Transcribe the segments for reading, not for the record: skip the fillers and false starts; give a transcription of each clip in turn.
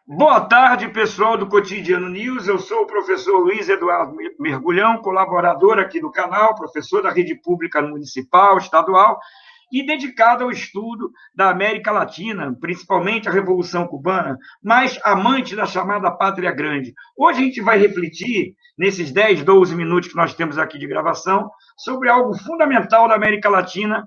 Boa tarde, pessoal do Cotidiano News. Eu sou o professor Luiz Eduardo Mergulhão, colaborador aqui do canal, professor da rede pública municipal, estadual, e dedicado ao estudo da América Latina, principalmente a Revolução Cubana, mas amante da chamada Pátria Grande. Hoje a gente vai refletir, nesses 10, 12 minutos que nós temos aqui de gravação, sobre algo fundamental da América Latina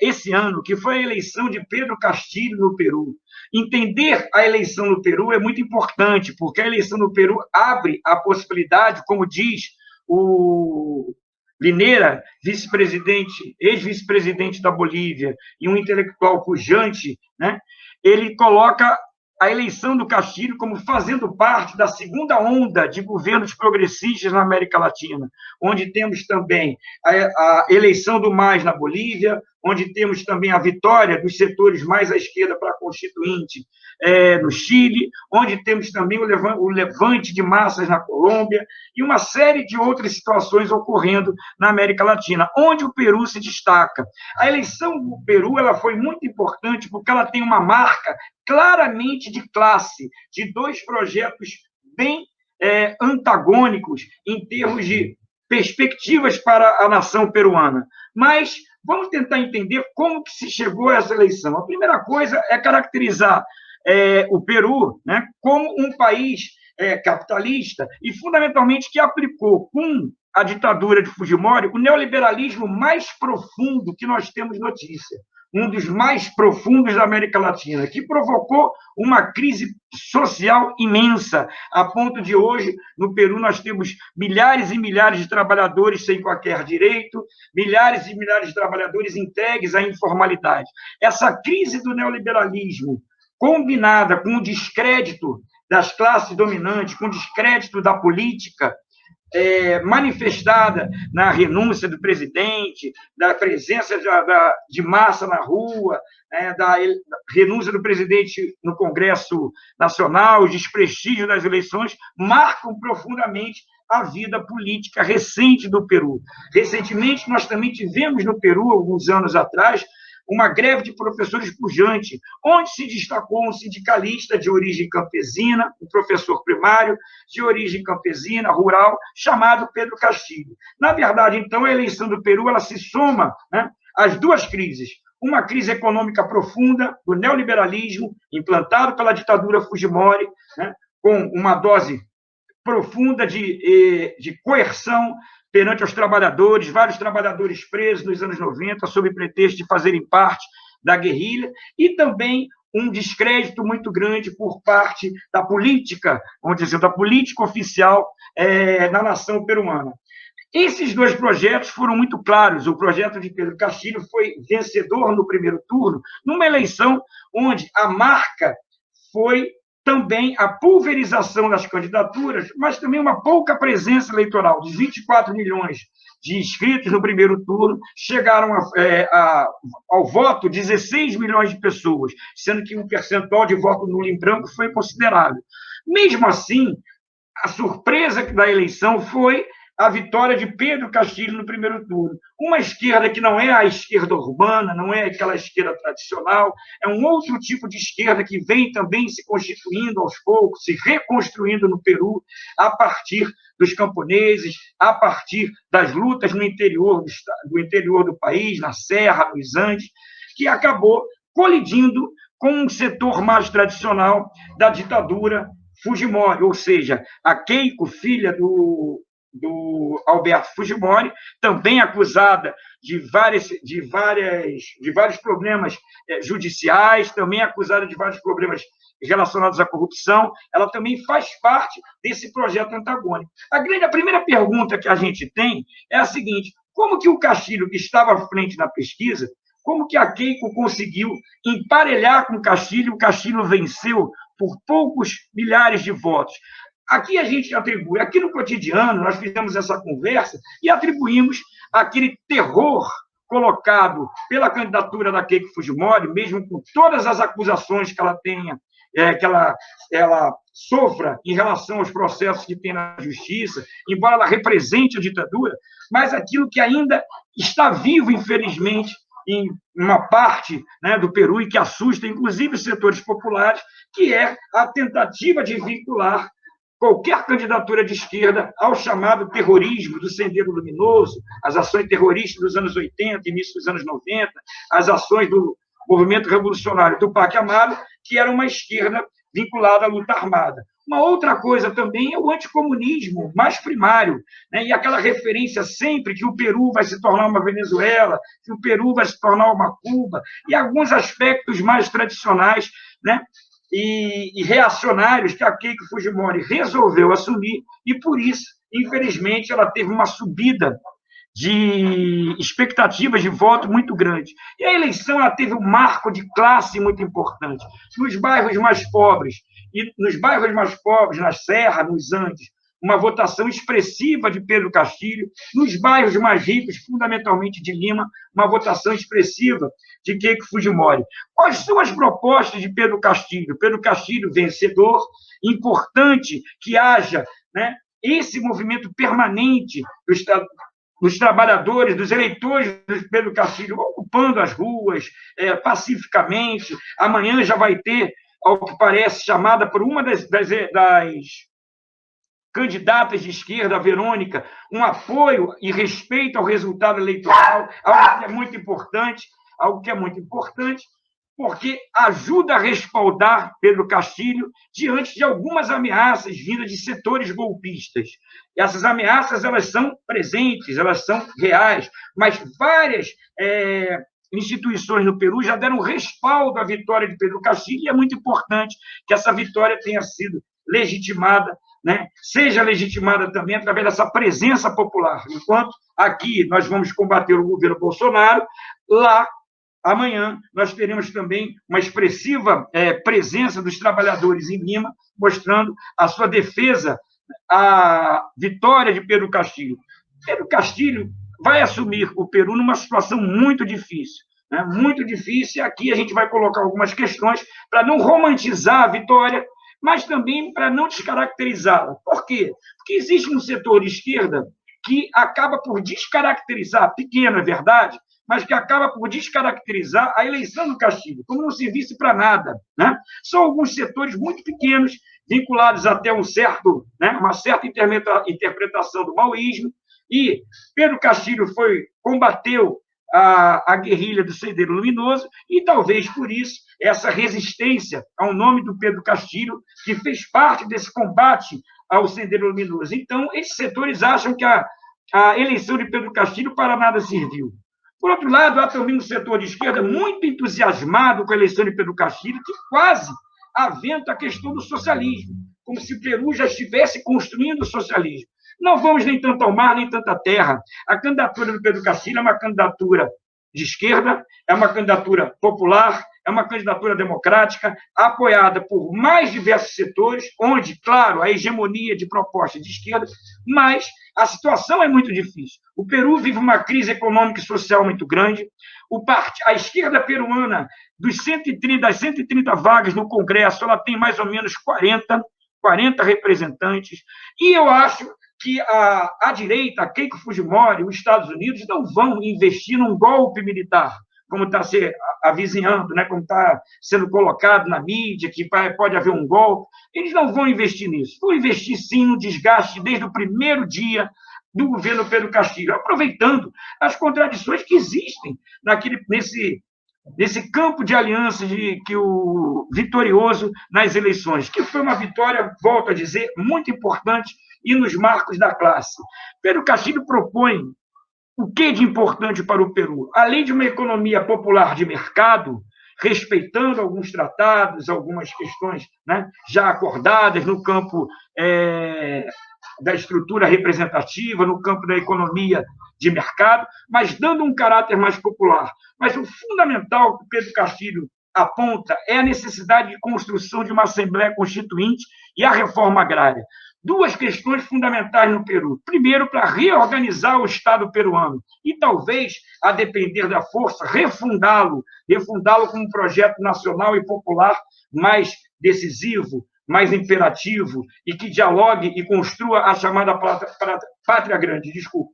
esse ano, que foi a eleição de Pedro Castillo no Peru. Entender a eleição no Peru é muito importante, porque a eleição no Peru abre a possibilidade, como diz o Lineira, vice-presidente, ex-vice-presidente da Bolívia, e um intelectual pujante, né? Ele coloca a eleição do Castillo como fazendo parte da segunda onda de governos progressistas na América Latina, onde temos também a eleição do MAS na Bolívia, onde temos também a vitória dos setores mais à esquerda para a Constituinte no Chile, onde temos também o levante de massas na Colômbia, e uma série de outras situações ocorrendo na América Latina, onde o Peru se destaca. A eleição do Peru ela foi muito importante porque ela tem uma marca claramente de classe, de dois projetos bem antagônicos em termos de perspectivas para a nação peruana. Mas vamos tentar entender como que se chegou a essa eleição. A primeira coisa é caracterizar o Peru, né, como um país capitalista e, fundamentalmente, que aplicou com a ditadura de Fujimori o neoliberalismo mais profundo que nós temos notícia, um dos mais profundos da América Latina, que provocou uma crise social imensa, a ponto de hoje, no Peru, nós temos milhares e milhares de trabalhadores sem qualquer direito, milhares e milhares de trabalhadores entregues à informalidade. Essa crise do neoliberalismo, combinada com o descrédito das classes dominantes, com o descrédito da política, manifestada na renúncia do presidente, da presença de massa na rua, da renúncia do presidente no Congresso Nacional, o desprestígio das eleições, marcam profundamente a vida política recente do Peru. Recentemente, nós também tivemos no Peru, alguns anos atrás, uma greve de professores pujante, onde se destacou um sindicalista de origem campesina, um professor primário de origem campesina, rural, chamado Pedro Castillo. Na verdade, então, a eleição do Peru ela se soma, né, às duas crises. Uma crise econômica profunda do neoliberalismo, implantado pela ditadura Fujimori, né, com uma dose profunda de coerção perante os trabalhadores, vários trabalhadores presos nos anos 90, sob pretexto de fazerem parte da guerrilha, e também um descrédito muito grande por parte da política, vamos dizer, da política oficial na nação peruana. Esses dois projetos foram muito claros. O projeto de Pedro Castillo foi vencedor no primeiro turno, numa eleição onde a marca foi também a pulverização das candidaturas, mas também uma pouca presença eleitoral. De 24 milhões de inscritos no primeiro turno, chegaram ao voto 16 milhões de pessoas, sendo que um percentual de voto nulo em branco foi considerável. Mesmo assim, a surpresa da eleição foi a vitória de Pedro Castillo no primeiro turno. Uma esquerda que não é a esquerda urbana, não é aquela esquerda tradicional, é um outro tipo de esquerda que vem também se constituindo aos poucos, se reconstruindo no Peru, a partir dos camponeses, a partir das lutas no interior do país, na Serra, nos Andes, que acabou colidindo com um setor mais tradicional da ditadura Fujimori, ou seja, a Keiko, filha do Alberto Fujimori, também acusada de vários problemas judiciais, também acusada de vários problemas relacionados à corrupção, ela também faz parte desse projeto antagônico. A primeira pergunta que a gente tem é a seguinte: como que o Castillo, que estava à frente na pesquisa, como que a Keiko conseguiu emparelhar com o Castillo venceu por poucos milhares de votos? Aqui a gente atribui, aqui no Cotidiano, nós fizemos essa conversa e atribuímos aquele terror colocado pela candidatura da Keiko Fujimori, mesmo com todas as acusações que ela tenha, que ela sofra em relação aos processos que tem na justiça, embora ela represente a ditadura, mas aquilo que ainda está vivo, infelizmente, em uma parte, né, do Peru e que assusta, inclusive, os setores populares, que é a tentativa de vincular qualquer candidatura de esquerda ao chamado terrorismo do Sendero Luminoso, as ações terroristas dos anos 80, início dos anos 90, as ações do movimento revolucionário Tupac Amaru, que era uma esquerda vinculada à luta armada. Uma outra coisa também é o anticomunismo mais primário, né? E aquela referência sempre que o Peru vai se tornar uma Venezuela, que o Peru vai se tornar uma Cuba, e alguns aspectos mais tradicionais, né? E reacionários que a Keiko Fujimori resolveu assumir, e por isso, infelizmente, ela teve uma subida de expectativas de voto muito grande. E a eleição ela teve um marco de classe muito importante. Nos bairros mais pobres, na Serra, nos Andes, uma votação expressiva de Pedro Castilho. Nos bairros mais ricos, fundamentalmente de Lima, uma votação expressiva de Keiko Fujimori. Quais são as propostas de Pedro Castilho? Pedro Castilho, vencedor, importante que haja, né, esse movimento permanente dos trabalhadores, dos eleitores de Pedro Castilho ocupando as ruas pacificamente. Amanhã já vai ter, ao que parece, chamada por uma das candidatas de esquerda, a Verônica, um apoio e respeito ao resultado eleitoral, algo que é muito importante, porque ajuda a respaldar Pedro Castilho diante de algumas ameaças vindas de setores golpistas. Essas ameaças elas são presentes, elas são reais, mas várias instituições no Peru já deram respaldo à vitória de Pedro Castilho, e é muito importante que essa vitória tenha sido legitimada, né? Seja legitimada também através dessa presença popular. Enquanto aqui nós vamos combater o governo Bolsonaro, lá, amanhã, nós teremos também uma expressiva presença dos trabalhadores em Lima, mostrando a sua defesa à vitória de Pedro Castilho. Pedro Castilho vai assumir o Peru numa situação muito difícil, né? Muito difícil, e aqui a gente vai colocar algumas questões para não romantizar a vitória, mas também para não descaracterizá-la. Por quê? Porque existe um setor de esquerda que acaba por descaracterizar, pequeno, é verdade, mas que acaba por descaracterizar a eleição do Castilho, como não servisse para nada, né? São alguns setores muito pequenos, vinculados até uma certa interpretação do maoísmo, e Pedro Castilho combateu a guerrilha do Sendero Luminoso, e talvez por isso essa resistência ao nome do Pedro Castilho, que fez parte desse combate ao Sendero Luminoso. Então, esses setores acham que a eleição de Pedro Castilho para nada serviu. Por outro lado, há também um setor de esquerda muito entusiasmado com a eleição de Pedro Castilho, que quase aventa a questão do socialismo, como se o Peru já estivesse construindo o socialismo. Não vamos nem tanto ao mar, nem tanta terra. A candidatura do Pedro Castilho é uma candidatura de esquerda, é uma candidatura popular, é uma candidatura democrática, apoiada por mais diversos setores, onde, claro, a hegemonia de propostas de esquerda, mas a situação é muito difícil. O Peru vive uma crise econômica e social muito grande. A esquerda peruana, das 130 vagas no Congresso, ela tem mais ou menos 40 representantes, e eu acho que a direita, a Keiko Fujimori, os Estados Unidos, não vão investir num golpe militar, como está se avizinhando, né? Como está sendo colocado na mídia, que pode haver um golpe. Eles não vão investir nisso. Vão investir, sim, no desgaste desde o primeiro dia do governo Pedro Castilho, aproveitando as contradições que existem nesse campo de alianças que o vitorioso nas eleições, que foi uma vitória, volto a dizer, muito importante e nos marcos da classe. Pedro Castilho propõe o que de importante para o Peru? Além de uma economia popular de mercado, respeitando alguns tratados, algumas questões, né, já acordadas no campo da estrutura representativa, no campo da economia de mercado, mas dando um caráter mais popular. Mas o fundamental que Pedro Castilho aponta é a necessidade de construção de uma Assembleia Constituinte e a reforma agrária. Duas questões fundamentais no Peru. Primeiro, para reorganizar o Estado peruano e, talvez, a depender da força, refundá-lo como um projeto nacional e popular mais decisivo, mais imperativo e que dialogue e construa a chamada pátria grande. Desculpa.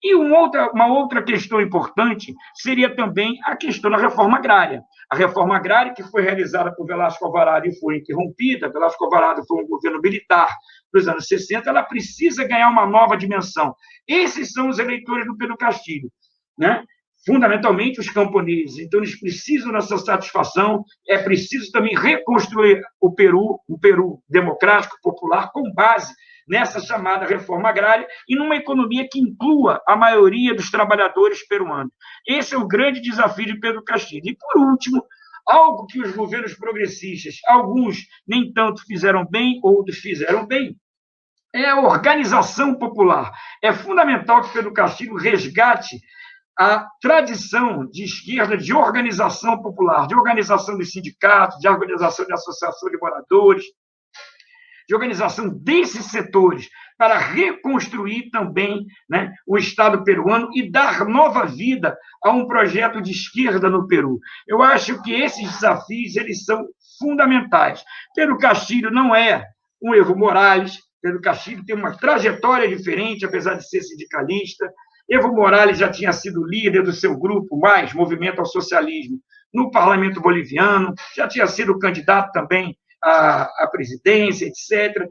E uma outra questão importante seria também a questão da reforma agrária. A reforma agrária, que foi realizada por Velasco Alvarado e foi interrompida, Velasco Alvarado foi um governo militar dos anos 60, ela precisa ganhar uma nova dimensão. Esses são os eleitores do Pedro Castilho, né? Fundamentalmente os camponeses. Então, eles precisam dessa satisfação, é preciso também reconstruir o Peru, um Peru democrático, popular, com base nessa chamada reforma agrária e numa economia que inclua a maioria dos trabalhadores peruanos. Esse é o grande desafio de Pedro Castilho. E, por último, algo que os governos progressistas, alguns nem tanto fizeram bem, outros fizeram bem, é a organização popular. É fundamental que Pedro Castilho resgate a tradição de esquerda de organização popular, de organização dos sindicatos, de organização de associação de moradores, de organização desses setores, para reconstruir também, né, o Estado peruano e dar nova vida a um projeto de esquerda no Peru. Eu acho que esses desafios eles são fundamentais. Pedro Castilho não é um Evo Morales, Pedro Castilho tem uma trajetória diferente, apesar de ser sindicalista. Evo Morales já tinha sido líder do seu grupo, mais Movimento ao Socialismo, no parlamento boliviano, já tinha sido candidato também à presidência, etc.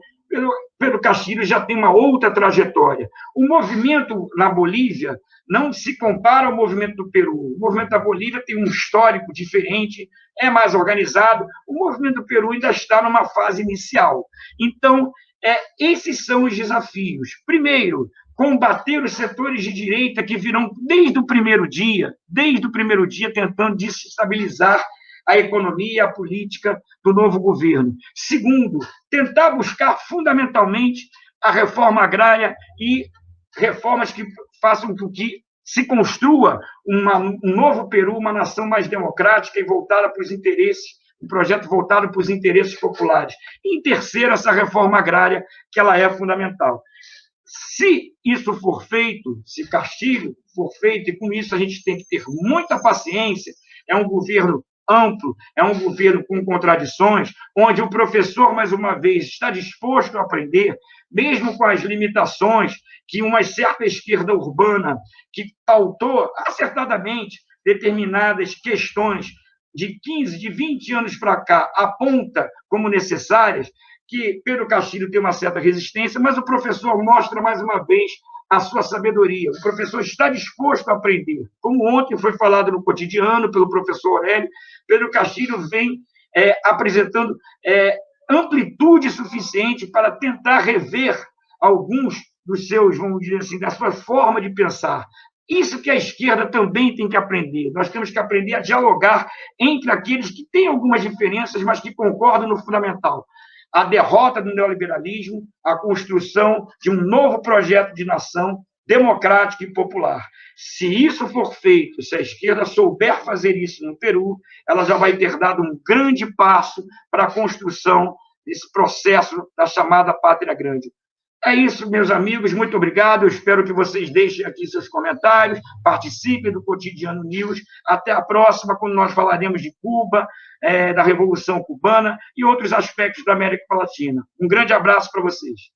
Pedro Castilho já tem uma outra trajetória. O movimento na Bolívia não se compara ao movimento do Peru. O movimento da Bolívia tem um histórico diferente, é mais organizado. O movimento do Peru ainda está numa fase inicial. Então, esses são os desafios. Primeiro, combater os setores de direita que virão desde o primeiro dia, tentando desestabilizar a economia e a política do novo governo. Segundo, tentar buscar fundamentalmente a reforma agrária e reformas que façam com que se construa um novo Peru, uma nação mais democrática e voltada para os interesses, um projeto voltado para os interesses populares. E, em terceiro, essa reforma agrária, que ela é fundamental. Se isso for feito, se Castilho for feito, e com isso a gente tem que ter muita paciência, é um governo amplo, é um governo com contradições, onde o professor, mais uma vez, está disposto a aprender, mesmo com as limitações que uma certa esquerda urbana, que pautou acertadamente determinadas questões de 15, de 20 anos para cá, aponta como necessárias, que Pedro Castilho tem uma certa resistência, mas o professor mostra, mais uma vez, a sua sabedoria. O professor está disposto a aprender. Como ontem foi falado no Cotidiano pelo professor Aurélio, Pedro Castilho vem apresentando amplitude suficiente para tentar rever alguns dos seus, vamos dizer assim, da sua forma de pensar. Isso que a esquerda também tem que aprender. Nós temos que aprender a dialogar entre aqueles que têm algumas diferenças, mas que concordam no fundamental. A derrota do neoliberalismo, a construção de um novo projeto de nação democrática e popular. Se isso for feito, se a esquerda souber fazer isso no Peru, ela já vai ter dado um grande passo para a construção desse processo da chamada Pátria Grande. É isso, meus amigos, muito obrigado. Eu espero que vocês deixem aqui seus comentários, participem do Cotidiano News. Até a próxima, quando nós falaremos de Cuba, da Revolução Cubana e outros aspectos da América Latina. Um grande abraço para vocês.